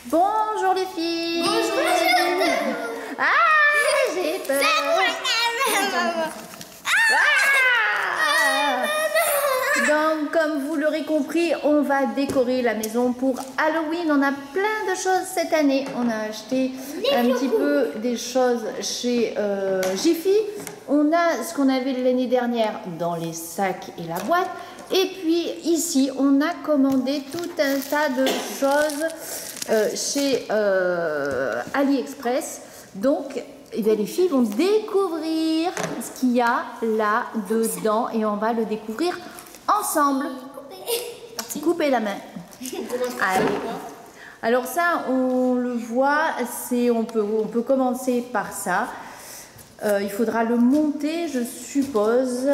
Bonjour les filles. Bonjour. Ah, j'ai peur. Donc, comme vous l'aurez compris, on va décorer la maison pour Halloween. On a plein de choses cette année. On a acheté un petit peu des choses chez Jiffy. On a ce qu'on avait l'année dernière dans les sacs et la boîte. Et puis ici, on a commandé tout un tas de choses chez AliExpress. Donc, eh bien, les filles vont découvrir ce qu'il y a là dedans et on va le découvrir ensemble. Couper la main. Allez. Alors ça, on le voit, on peut commencer par ça. Il faudra le monter, je suppose.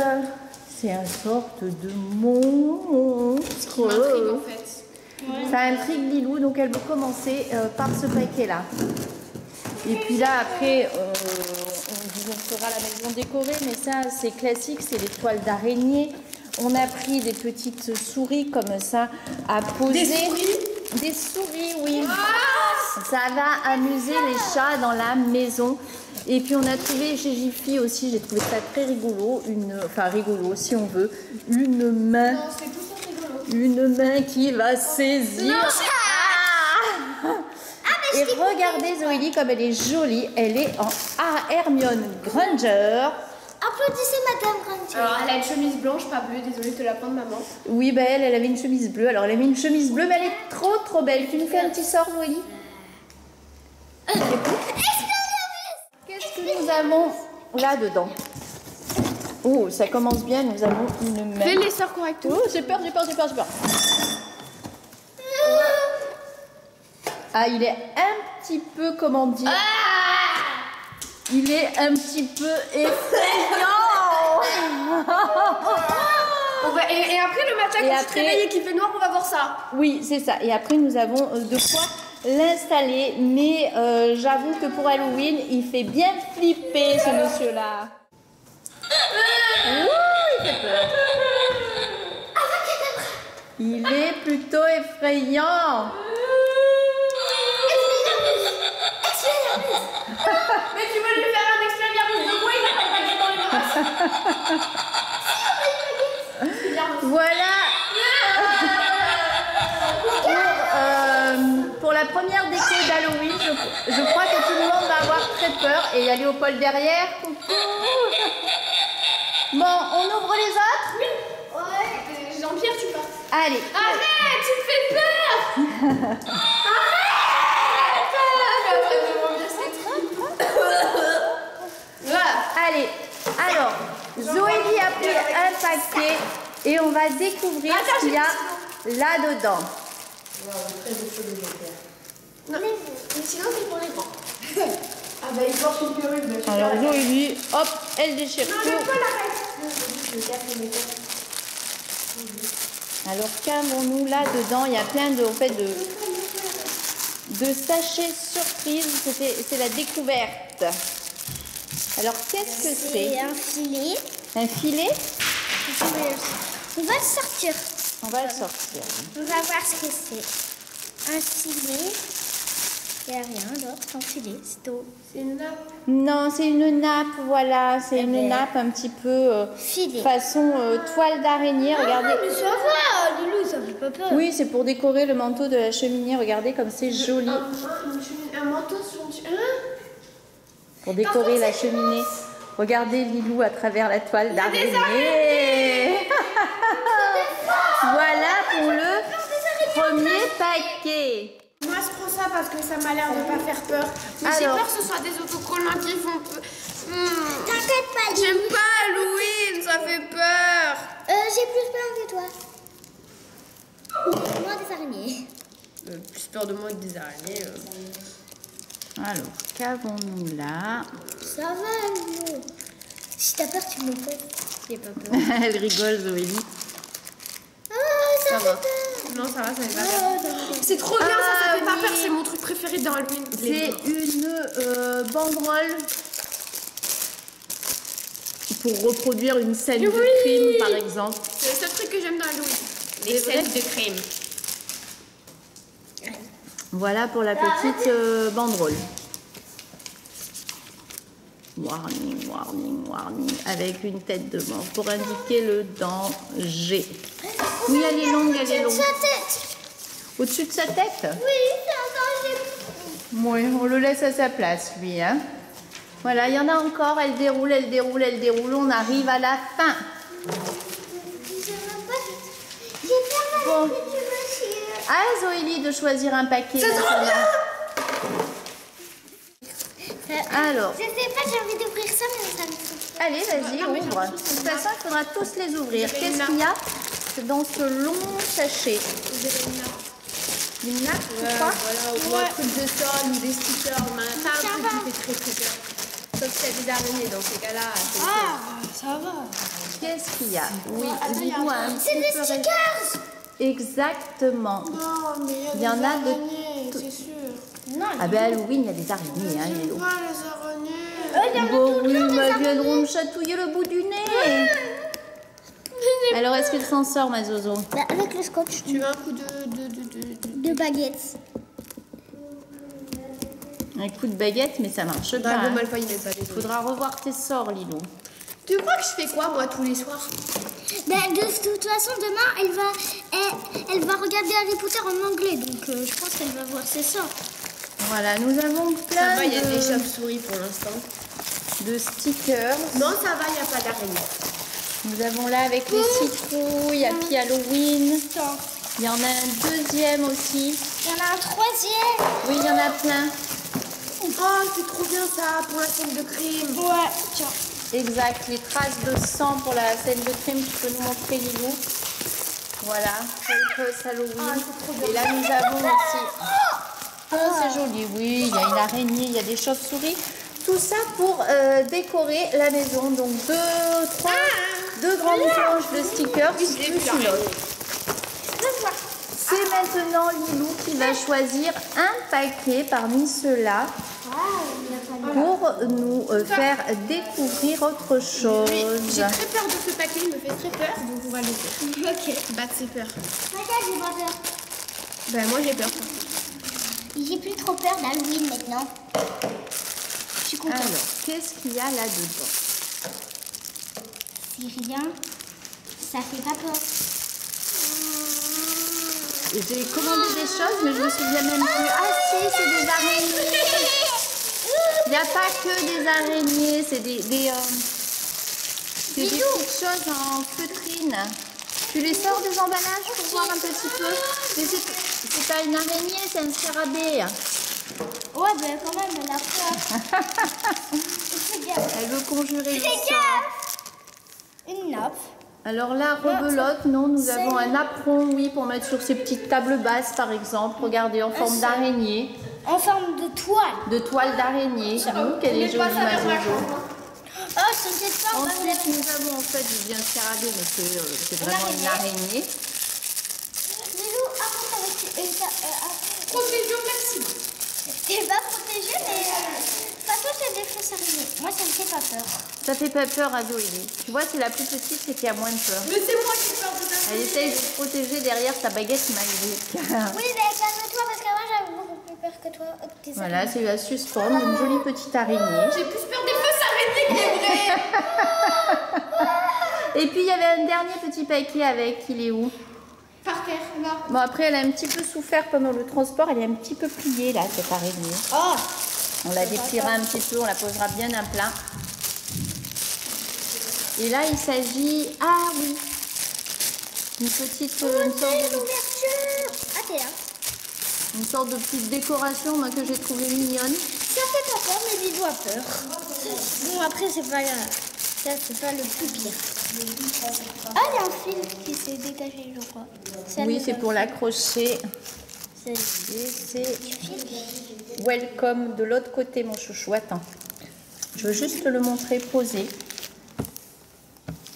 C'est une sorte de monstre. Ce qui m'intrigue en fait. Ouais. Ça intrigue Lilou, donc elle veut commencer par ce paquet-là. Et puis là, après, on vous fera la maison décorée, mais ça, c'est classique, c'est les toiles d'araignée. On a pris des petites souris comme ça à poser. Des souris? Des souris, oui. Ah, ça va amuser les chats dans la maison. Et puis on a trouvé chez Jiffy aussi, j'ai trouvé ça très rigolo, rigolo si on veut, une main. Non, c'est tout ça rigolo. Une main qui va saisir. Non, et regardez Zoélie comme elle est jolie, elle est en Hermione Granger. Applaudissez Madame Granger. Alors elle a une chemise blanche, pas bleue, désolée de te la prendre maman. Oui, bah elle avait une chemise bleue, alors elle a mis une chemise bleue, mais elle est trop belle. Tu nous fais un petit sort Zoélie? Qu'est-ce que nous avons là-dedans? Oh, ça commence bien, nous avons une main. Fais les sorts correctement. Oh, j'ai peur. Ah, il est un petit peu, comment dire, il est un petit peu effrayant. Et après le matin, quand tu te réveilles et qu'il fait noir, on va voir ça. Oui, c'est ça. Et après, nous avons de quoi l'installer. Mais j'avoue que pour Halloween, il fait bien flipper, ce monsieur-là. Il fait peur. Il est plutôt effrayant. Mais tu veux lui faire un expérience de quoi il a pas dans les bras. Voilà. Pour la première déco d'Halloween, je crois que tout le monde va avoir très peur. Et il y a Léopold derrière. Bon, on ouvre les autres? Oui. Ouais. Jean-Pierre, tu pars. Allez. Arrête, tu me fais peur. Allez, alors, Zoélie a pris un paquet et on va découvrir ce qu'il y a là-dedans. Non, mais sinon c'est pour les grands. Ah bah il porte une perruque. Alors Zoélie, hop, elle déchire non, tout. le poil arrête. Alors qu'avons-nous là-dedans? Il y a plein de sachets surprises. C'est la découverte. Alors qu'est-ce que c'est? C'est un filet. Un filet? On va le sortir. On va le sortir. On va voir ce que c'est. Un filet. Il n'y a rien d'autre. Un filet, c'est tout. C'est une nappe. Non, c'est une nappe, voilà. C'est une nappe un petit peu Filet. façon toile d'araignée. Regardez. Mais ça va, Loulou, ça fait pas peur. Oui, c'est pour décorer le manteau de la cheminée. Regardez comme c'est joli. Un manteau sur une... Pour décorer la cheminée. Regardez Lilou à travers la toile d'araignée. Voilà pour le premier paquet. Moi je prends ça parce que ça m'a l'air de pas faire peur. Mais j'ai peur que ce soit des autocollants qui font peur. T'inquiète pas, Lilou. J'aime pas Halloween, ça fait peur. J'ai plus peur que toi. Moi, des araignées. Plus peur de moi que des araignées. Alors, qu'avons-nous là? Ça va, Lilou. Si t'as peur, tu me fais. J'ai pas peur. Elle rigole, Zoélie. Ça fait va. peur. Non, ça va, ça fait pas peur. Ça fait peur. C'est trop bien, ça fait pas oui. peur. C'est mon truc préféré dans Halloween. C'est une banderole pour reproduire une scène de crime, par exemple. C'est le seul truc que j'aime dans Halloween. Les scènes de crime. Voilà pour la petite banderole. Warning, warning, warning, avec une tête de mort pour indiquer le danger. Oui, elle est longue, elle est longue. Au-dessus de sa tête? Oui, c'est un danger. Oui, on le laisse à sa place, lui. Hein. Voilà, il y en a encore, elle déroule, elle déroule, elle déroule. On arrive à la fin. Bon. À Zoélie de choisir un paquet. Alors. Je sais pas, j'ai envie d'ouvrir ça, mais ça me fait. Allez, vas-y, ouvre. De toute façon, il faudra tous les ouvrir. Qu'est-ce qu'il y a dans ce long sachet? Une nappe, tu crois? Voilà, ou un truc de sol, ou des stickers, mais pas un truc qui fait très peur. Sauf s'il y a des araignées, dans ces cas-là. Ça va. Qu'est-ce qu'il y a? Oui, dis-moi un C'est des stickers. Exactement. Non, mais Il y en a de... c'est sûr. Non, Ah ben Halloween, il y a des araignées. Hein, Je vois les araignées. bon, oui, mais elles viendront me chatouiller le bout du nez. Alors, est-ce qu'elle s'en sort, ma Zozo? Bah, avec le scotch. Tu veux un coup de baguettes. Un coup de baguette, mais ça marche pas. Dragon Hein. Malfoy, il n'est pas désolé. Faudra revoir tes sorts, Lilo. Tu crois que je fais quoi, moi, tous les soirs? Bah, de toute façon, demain, elle va regarder Harry Potter en anglais. Donc, je pense qu'elle va voir ses sorts. Voilà, nous avons Ça plein va, il y a des chauves-souris pour l'instant. de stickers. Non, ça va, il n'y a pas d'araignée. Nous avons là avec les citrouilles, Happy Halloween. Il y en a un deuxième aussi. Il y en a un troisième. Oui, il y en a plein. Oh, c'est trop bien ça, pour la scène de crime. Ouais, tiens. Exact, les traces de sang pour la scène de crime, tu peux nous montrer, Lilou. Voilà, Pulpus Halloween. Et là, nous avons aussi... Oh, c'est joli, oui, il y a une araignée, il y a des chauves-souris. Tout ça pour décorer la maison. Donc, deux grandes planches de stickers, plus une autre. C'est maintenant Lilou qui va choisir un paquet parmi ceux-là pour nous faire découvrir autre chose. J'ai très peur de ce paquet, il me fait très peur, donc on va l'ouvrir. Ok. Battre ses peurs. Regarde, j'ai pas peur. Ben moi j'ai peur. J'ai plus trop peur d'Halloween maintenant. Je suis contente. Alors, qu'est-ce qu'il y a là-dedans? C'est rien. Ça fait pas peur. J'ai commandé des choses, mais je me souviens même plus. Ah si, c'est des araignées. Il n'y a pas que des araignées, c'est des petites choses en feutrine. Tu les sors des emballages pour voir un petit peu. Mais c'est pas une araignée, c'est un scarabée. Ouais, ben quand même, elle a peur. Fais gaffe. Elle veut conjurer le Fais sort. gaffe. Une nappe. Alors là, rebelote, non, nous avons un apron, oui, pour mettre sur ces petites tables basses, par exemple. Regardez, en forme d'araignée. En forme de toile. De toile d'araignée. Quelle est jolie, ma Jojo. Oh, t'inquiète pas, on va vous la Ensuite, nous avons en fait, je dis un scarabée, mais c'est vraiment une araignée. Lilou, après, Protéger au maximum. t'es pas protégée, mais de toute façon, c'est des fausses araignées. Moi, ça me fait pas peur. Ça fait pas peur à Zoélie. Tu vois, c'est la plus petite, c'est qu'il y a moins de peur. Mais c'est moi qui ai peur de ça. Elle essaye de se protéger derrière sa baguette magique. Oui, mais calme-toi, parce que moi, j'avais beaucoup plus peur que toi. Hop, tes Voilà, c'est la suspense, une jolie petite araignée. J'ai plus peur des fausses araignées que des vraies. Et puis, il y avait un dernier petit paquet avec, il est où? Par terre, là. Bon, après, elle a un petit peu souffert pendant le transport, elle est un petit peu pliée, là, cette araignée. Oh, On la dépliera un petit peu, on la posera bien à plat. Et là, il s'agit... Ah oui, une petite... une sorte de petite décoration moi, que j'ai trouvée mignonne. Ça fait pas peur, mais Lilou a peur. Bon, après, c'est pas grave. Ça, c'est pas le plus pire. Ah, il y a un fil qui s'est dégagé, je crois. Oui, c'est pour l'accrocher. C'est Et c'est welcome de l'autre côté, mon chouchou. Attends, je veux juste le montrer posé.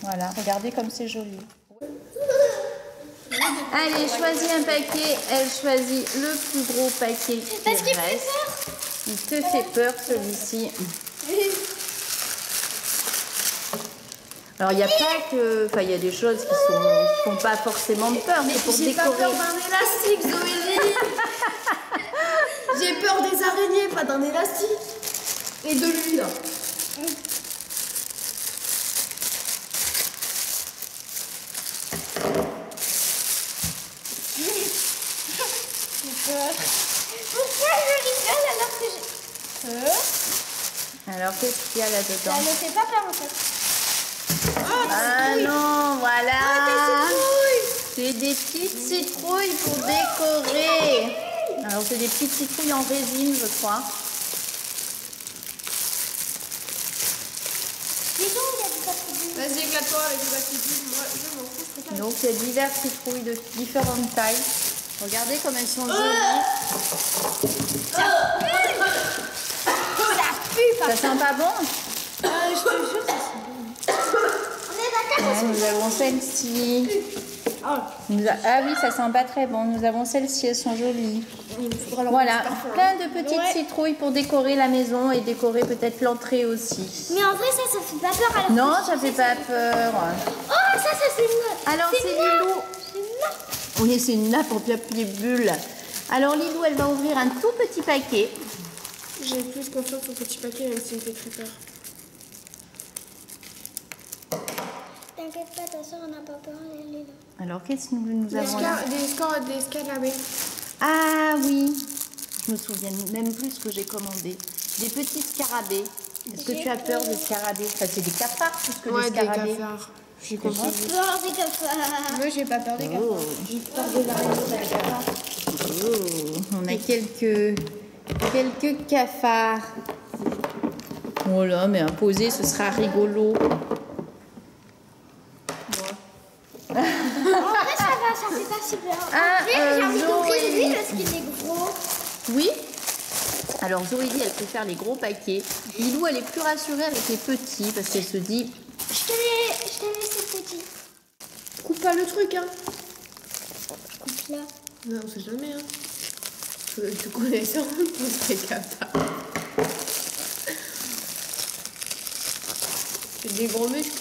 Voilà, regardez comme c'est joli. Allez, choisis un paquet. Elle choisit le plus gros paquet qui Parce qu'il reste. fait peur. Il te fait peur, celui-ci. Alors, il n'y a pas que... Enfin, il y a des choses qui font pas forcément peur, mais pour J'ai pas décorer... peur d'un élastique, Zoélie. peur des araignées, pas d'un élastique. Et de l'huile. Pourquoi je rigole alors que j'ai peur? Alors, qu'est-ce qu'il y a Ça là-dedans? ne fait pas peur en fait. Ah non, voilà. C'est des petites citrouilles pour décorer. Alors, c'est des petites citrouilles en résine, je crois. Dis donc, il y a du papier. Vas-y, éclate-toi avec le papier. Moi, je m'en fous. Donc, il y a diverses citrouilles de différentes tailles. Regardez comme elles sont jolies. Ça pue, Ça sent pas bon? je te jure, ça sent bon. On est d'accord. Ouais, nous avons celle-ci. Ah oui, ça sent pas très bon. Nous avons celle-ci, elles sont jolies. Voilà, plein de petites citrouilles pour décorer la maison et décorer peut-être l'entrée aussi. Mais en vrai, ça fait pas peur. Alors Non, ça fait pas peur. Oh, ça c'est une. Alors, c'est Lilou. C'est une nappe. Oui, c'est une nappe en papier bulle. Alors, Lilou, elle va ouvrir un tout petit paquet. J'ai plus confiance au petit paquet, même s'il me fait très peur. T'inquiète pas, ta soeur n'a pas peur, elle est là. Alors, qu'est-ce que nous avons là? Des scarabées. Ah oui, je me souviens même plus ce que j'ai commandé. Des petits scarabées. Est-ce que tu as peur des scarabées? Enfin, c'est des cafards plus que des scarabées. cafards. J'ai compris. Peur des cafards. Moi, j'ai pas peur des Oh. cafards. J'ai peur des araignées. Oh, on a quelques cafards. Oh là, mais imposer, ce sera rigolo. En vrai, ça va, ça fait pas si peur. Ah, Après, j'ai envie d'ouvrir Zoé. lui parce qu'il est gros. Oui. Alors Zoé dit elle préfère les gros paquets. Lilou elle est plus rassurée avec les petits parce qu'elle se dit Je te laisse ce petit. Coupe pas le truc, hein. Coupe là. Non, on sait jamais, hein. Tu connais ça, on serait capable. C'est des gros muscles.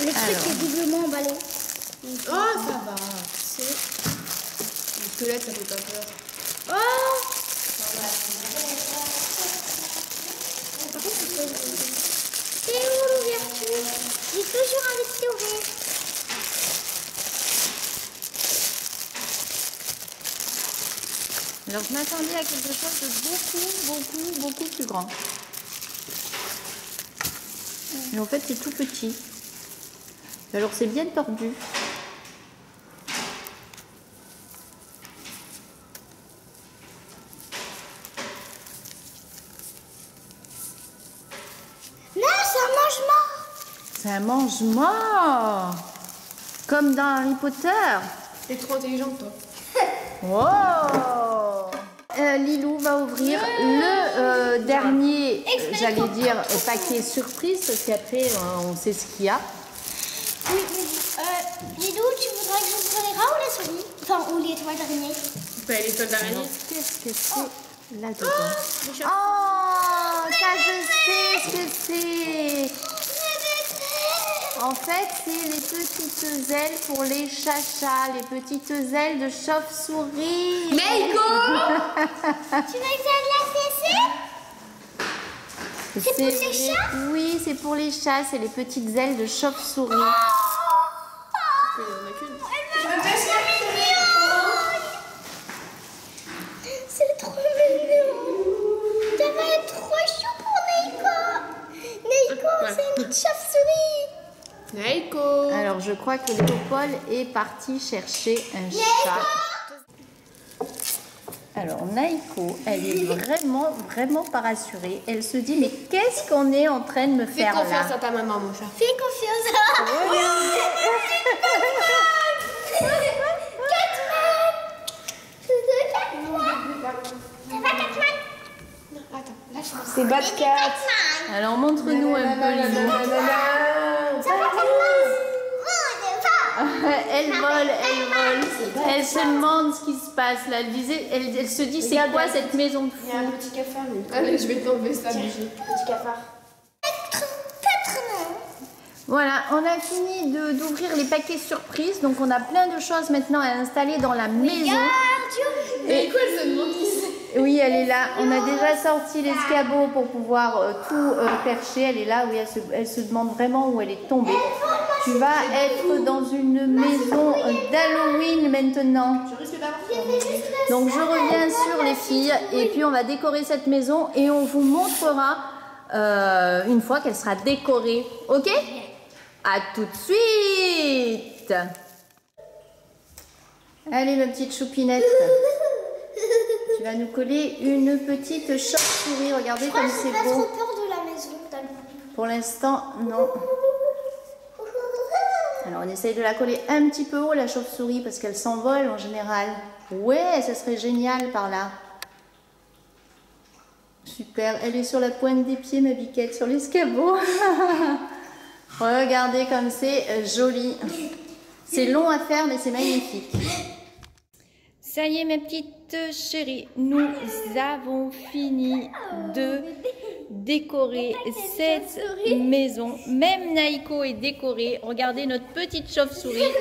Le truc Alors. est doublement emballé. Oh, ça va. C'est. Le squelette, ça fait pas peur. Oh! C'est où l'ouverture? J'ai toujours envie de l'ouvrir. alors je m'attendais à quelque chose de beaucoup plus grand. Mais en fait c'est tout petit. Alors c'est bien tordu. Non, c'est un mange-mort. C'est un mange-mort. Comme dans Harry Potter. T'es trop intelligente, toi. Wow. Lilou va ouvrir le dernier, j'allais dire, paquet surprise, parce qu'après, on sait ce qu'il y a. Oui, Lilou, tu voudrais que j'ouvre les rats ou la souris? Enfin, ou les toiles d'araignée? Pas les toiles Alors, d'araignée. qu'est-ce que c'est là-dedans? Les chats. Oh, ça je sais ce que c'est. En fait, c'est les petites ailes pour les chachas, les petites ailes de chauve-souris. Meiko. Tu veux que j'aille la fessée? C'est pour les chats? Oui, c'est pour les chats, c'est les petites ailes de chauve-souris. Il y en a qu'une. C'est trop mignon. Ça va être trop chou pour Neiko. Neiko, Ouais. c'est une chauve-souris. Meiko. Alors, je crois que Léopold est parti chercher un chat. Alors, Naïko, elle est vraiment pas rassurée. Elle se dit, mais qu'est-ce qu'on est en train de me Fais faire confiance là? à ta maman, mon chat. Fais confiance à C'est Batcat. Alors, montre-nous un peu, Lilou. Elle vole. Elle se demande ce qui se passe là. Elle se dit, c'est quoi cette maison de Il y a un fou? petit cafard, lui. Allez, je vais t'enlever ça, bougie. Petit cafard. Voilà, on a fini d'ouvrir les paquets surprises. Donc on a plein de choses maintenant à installer dans la maison. Et quoi, elle se demande qui c'est? Oui, elle est là. On a déjà sorti l'escabeau pour pouvoir tout percher. Elle est là, oui, elle se demande vraiment où elle est tombée. Tu vas être dans une maison d'Halloween maintenant. Donc je reviens sur les filles et puis on va décorer cette maison et on vous montrera une fois qu'elle sera décorée. Ok? À tout de suite. Allez ma petite choupinette. Tu vas nous coller une petite chauve-souris. Regardez comme c'est beau. J'ai pas trop peur de la maison. Pour l'instant, non. Alors on essaye de la coller un petit peu haut la chauve-souris parce qu'elle s'envole en général. Ouais, ça serait génial par là. Super, elle est sur la pointe des pieds ma biquette, sur l'escabeau. Regardez comme c'est joli. C'est long à faire mais c'est magnifique. Ça y est mes petites chéries, nous avons fini de décorer cette maison. Même Naïko est décorée. Regardez notre petite chauve-souris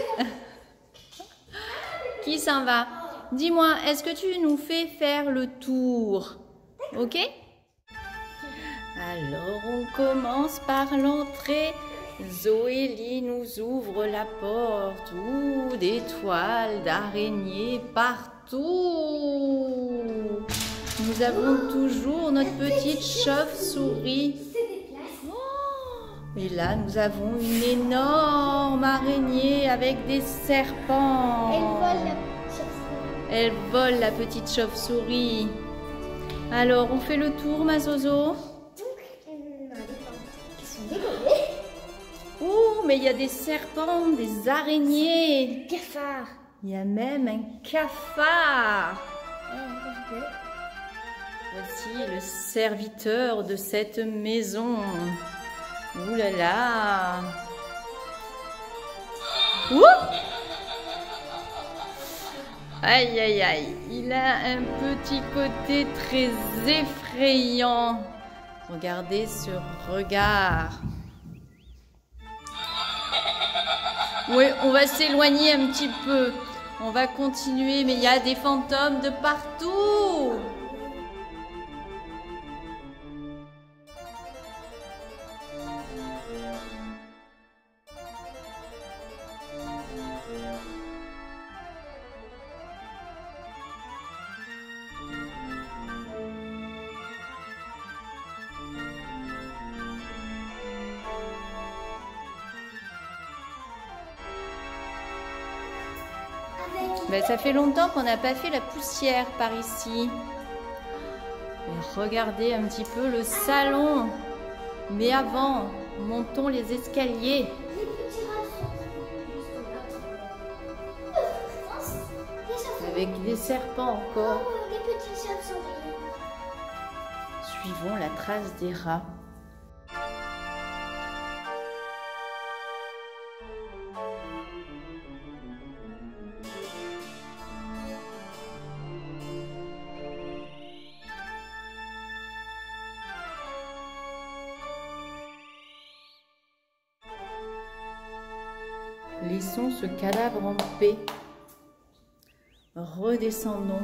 qui s'en va. Dis-moi, est-ce que tu nous fais faire le tour? Ok? Alors on commence par l'entrée. Zoélie nous ouvre la porte. Ouh, des toiles d'araignées partout. Nous avons toujours notre petite chauve-souris. Et là, nous avons une énorme araignée avec des serpents. Elle vole la petite chauve-souris. Alors, on fait le tour, ma Zozo? Ouh, mais il y a des serpents, des araignées. Des cafards. Il y a même un cafard. Voici le serviteur de cette maison. Ouh là là. Ouh. Aïe aïe aïe. Il a un petit côté très effrayant. Regardez ce regard. Oui, on va s'éloigner un petit peu. On va continuer, mais il y a des fantômes de partout. Ben, ça fait longtemps qu'on n'a pas fait la poussière par ici. Et regardez un petit peu le salon. Mais avant, montons les escaliers. Avec des serpents encore. Suivons la trace des rats. Laissons ce cadavre en paix. Redescendons.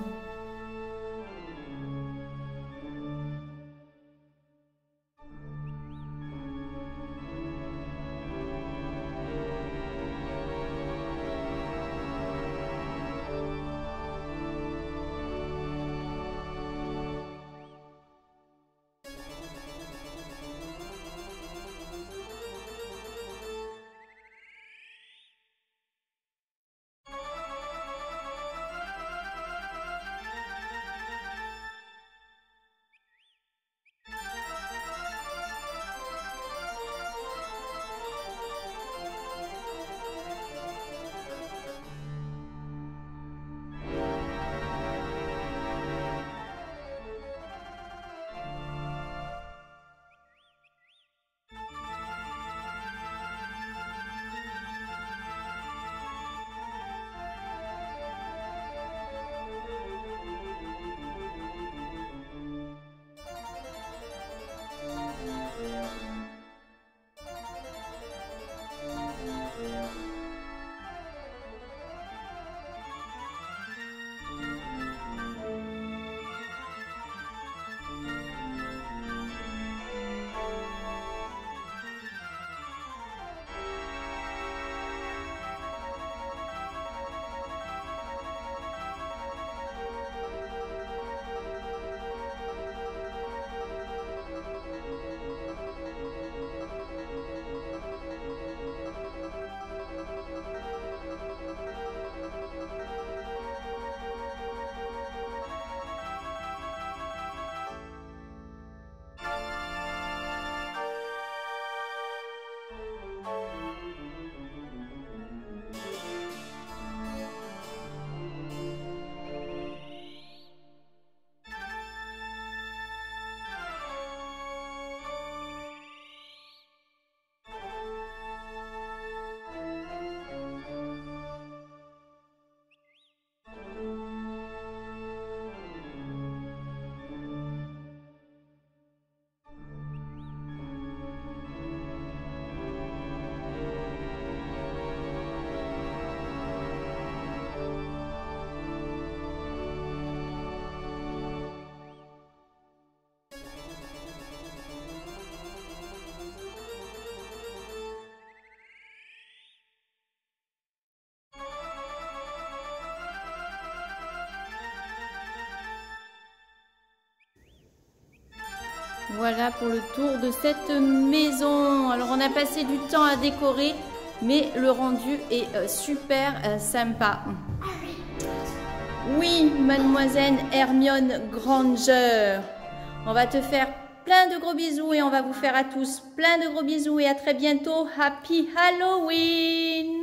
Voilà pour le tour de cette maison. Alors on a passé du temps à décorer, mais le rendu est super sympa. Oui, mademoiselle Hermione Granger, on va te faire plein de gros bisous et on va vous faire à tous plein de gros bisous et à très bientôt. Happy Halloween!